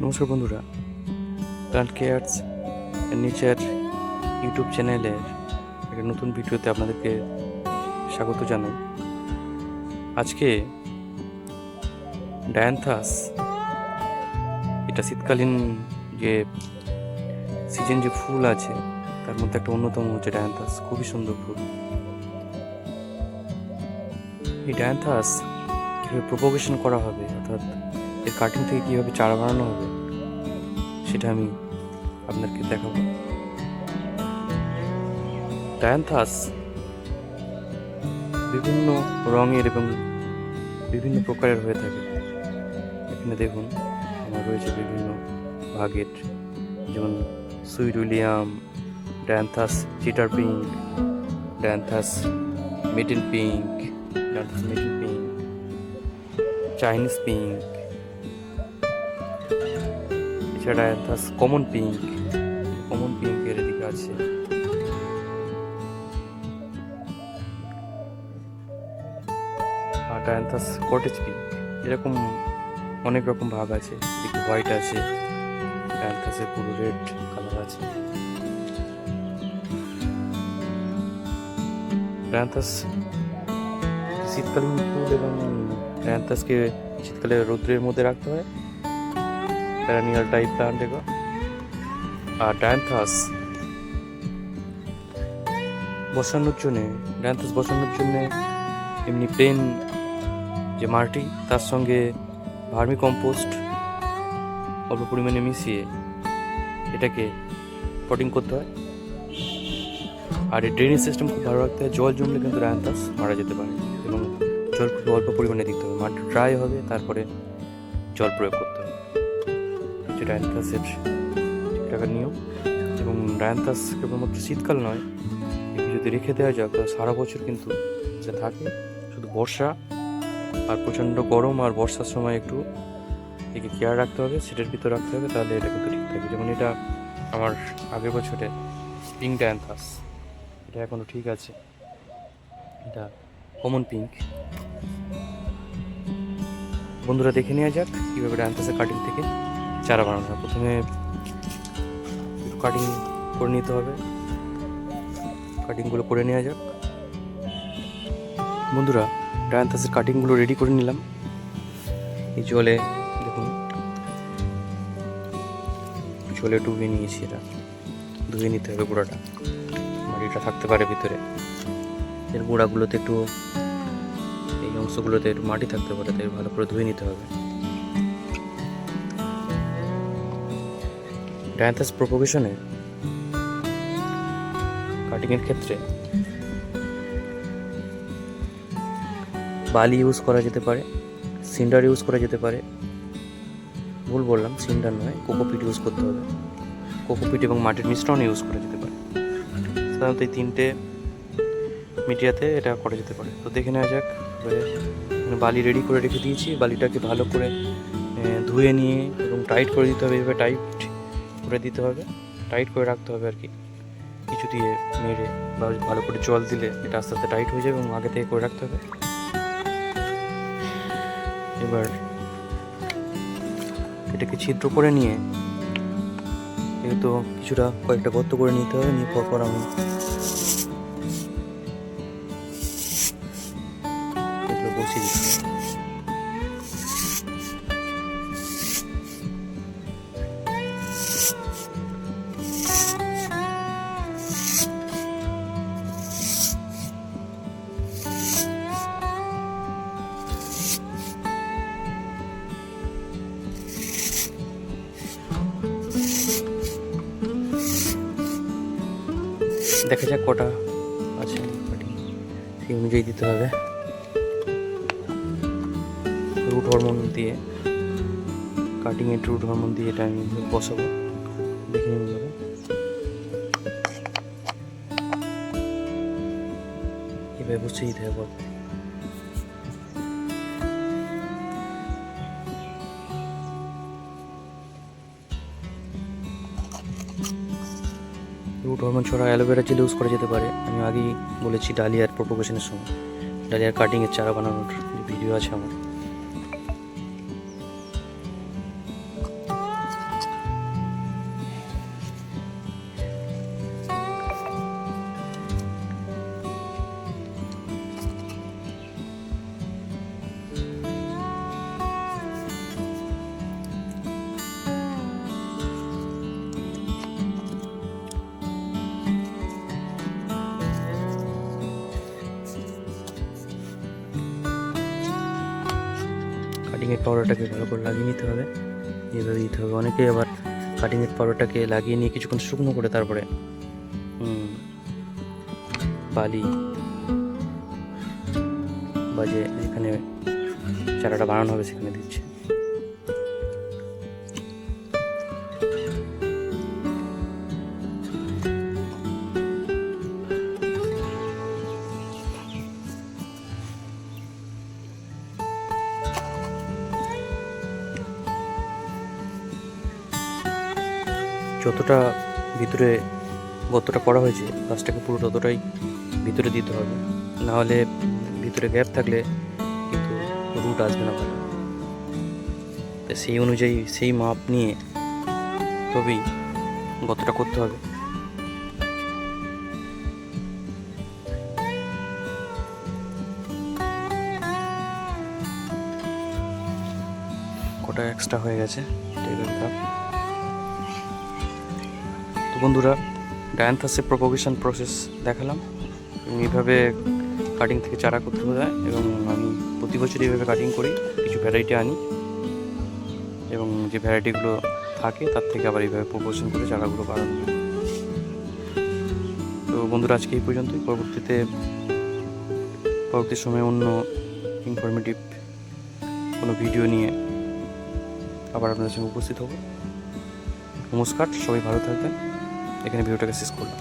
নমস্কার বন্ধুরা, plant cares and nature YouTube চ্যানেলের একটা নতুন ভিডিওতে আপনাদেরকে স্বাগত জানাই। আজকে ডায়ান্থাস, এটা শীতকালীন যে সিজন যে ফুল আছে তার মধ্যে একটা অন্যতম হচ্ছে ডায়ান্থাস। খুবই সুন্দর ফুল। এই ডায়ান্থাস কীভাবে প্রোপাগেশন করা হবে, অর্থাৎ এর কাটিং থেকে কীভাবে চারা বানানো হবে, সেটা আমি আপনাদেরকে দেখাবো। ডায়ান্থাস বিভিন্ন রঙের এবং বিভিন্ন প্রকারের হয়ে থাকে। এখানে দেখুন আমার রয়েছে বিভিন্ন ভাগের, যেমন sweet William, Dianthus cheater pink, Dianthus middle pink, Chinese pink, এছাড়া ডায়ান্থাস কমন পিঙ্কের এদিকে আছে। আর ডায়ান্থাস কটেজ পিঙ্ক, এরকম অনেক রকম ভাগ আছে। এদিকে হোয়াইট আছে, ডায়ান্থাসের পুরো রেড কালার আছে। ডায়ান্থাস শীতকালীন ফুল এবং ডায়ান্থাসকে শীতকালে রৌদ্রের মধ্যে রাখতে হয়, প্যারানিয়াল টাইপ প্লান্ট এগুলো। আর ডায়ান্থাস বসানোর জন্যে এমনি প্লেন যে মাটি, তার সঙ্গে ভার্মি কম্পোস্ট অল্প পরিমাণে মিশিয়ে এটাকে পটিং করতে হয়। আর এই ড্রেনেজ সিস্টেম খুব ভালো রাখতে হয়। জল জমলে কিন্তু ডায়ান্থাস মারা যেতে পারে, এবং জল খুব অল্প পরিমাণে দিতে হবে। মাটি ড্রাই হবে, তারপরে জল প্রয়োগ করতে হবে। হচ্ছে ডায়ান্থাসের ঠিকঠাক নিয়ম। এবং ডায়ান্থাস কেবলমাত্র শীতকাল নয়, একে যদি রেখে দেওয়া যায় তাহলে সারা বছর কিন্তু যা থাকে, শুধু বর্ষা আর প্রচণ্ড গরম আর বর্ষার সময় একটু একে কেয়ার রাখতে হবে, সেটার ভিতর রাখতে হবে, তাহলে এটা কিন্তু ঠিক থাকে। যেমন এটা আমার আগের বছরে পিঙ্ক ডায়ান্থাস, এটা এখনও ঠিক আছে। এটা কমন পিঙ্ক। বন্ধুরা, দেখে নেওয়া যাক কীভাবে ডায়ান্থাসের কাটিং থেকে চারা বানানো হয়। প্রথমে একটু কাটিং করে নিতে হবে। কাটিংগুলো করে নেওয়া যাক। বন্ধুরা, ডায়ান্থাসের কাটিংগুলো রেডি করে নিলাম। এই জলে দেখুন, জলে ডুবিয়ে নিয়েছি। এটা ধুয়ে নিতে হবে। গোড়াটা, মাটিটা থাকতে পারে ভিতরে, এর গোড়াগুলোতে একটু, এই অংশগুলোতে একটু মাটি থাকতে পারে, তাই ভালো করে ধুয়ে নিতে হবে। ডায়ান্থাস প্রোপাগেশনে কাটিংয়ের ক্ষেত্রে বালি ইউজ করা যেতে পারে, সিন্ডার ইউজ করা যেতে পারে। ভুল বললাম, সিন্ডার নয়, কোকোপিট ইউজ করতে হবে। কোকোপিট এবং মাটির মিশ্রণ ইউজ করা যেতে পারে। সাধারণত এই তিনটে মিডিয়াতে এটা করা যেতে পারে। তো দেখে নেওয়া যাক। বালি রেডি করে রেখে দিয়েছি। বালিটাকে ভালো করে ধুয়ে নিয়ে এবং টাইট করে দিতে হবে। এভাবে টাইট করে দিতে হবে, টাইট করে রাখতে হবে আর কি। কিছু দিয়ে মেরে বা ভালো করে জল দিলে এটা আস্তে আস্তে টাইট হয়ে যাবে, এবং আগে থেকে করে রাখতে হবে। এবার এটাকে ছিদ্র করে নিয়ে তো কিছুটা কয়েকটা গর্ত করে নিতে হবে। নিয়ে পরপর আমি এগুলো বসিয়ে দিচ্ছি। দেখা যাক কটা আছে, সেই অনুযায়ী দিতে হবে। রুট হরমোন দিয়ে, কাটিংয়ের রুট হরমোন দিয়ে এটা আমি বসাবো। দেখে নিন ধরে, এভাবে বসিয়ে দিতে হবে। রুট হরমোন ছড়া অ্যালোভেরা জেল ইউজ করা যেতে পারে। আমি আগেই বলেছি ডালিয়ার প্রোপাগেশনের সময়, ডালিয়ার কাটিংয়ের চারা বানানোর ভিডিও আছে আমার। কাটিংয়ের পাউডারটাকে ভালো করে লাগিয়ে নিতে হবে, এইভাবে দিতে হবে। অনেকে আবার কাটিংয়ের পাউডারটাকে লাগিয়ে নিয়ে কিছুক্ষণ শুকনো করে তারপরে বালি বা যে যেখানে চারাটা বানানো হবে সেখানে দিচ্ছে। যতটা ভিতরে গর্তটা করা হয়েছে গাছটাকে পুরো ততটাই ভিতরে দিতে হবে, নাহলে ভিতরে গ্যাপ থাকলে কিন্তু রুট আসবে না ভালো। তো সেই অনুযায়ী সেই মাপ নিয়ে তবেই গর্তটা করতে হবে। কটা এক্সট্রা হয়ে গেছে টেবিল কাপ। তো বন্ধুরা, ডায়ান্থাসের প্রপোগেশন প্রসেস দেখালাম এবং এইভাবে কাটিং থেকে চারা করতে হয়। এবং আমি প্রতি বছর এইভাবে কাটিং করি, কিছু ভ্যারাইটি আনি এবং যে ভ্যারাইটিগুলো থাকে তার থেকে আবার এইভাবে প্রপোগেশন করে চারাগুলো বাড়ানো হয়। তো বন্ধুরা, আজকে এই পর্যন্তই। পরবর্তী সময়ে অন্য ইনফরমেটিভ কোনো ভিডিও নিয়ে আবার আপনাদের সঙ্গে উপস্থিত হব। নমস্কার, সবাই ভালো থাকবেন। এখানে ভিডিওটাকে শেষ করলাম।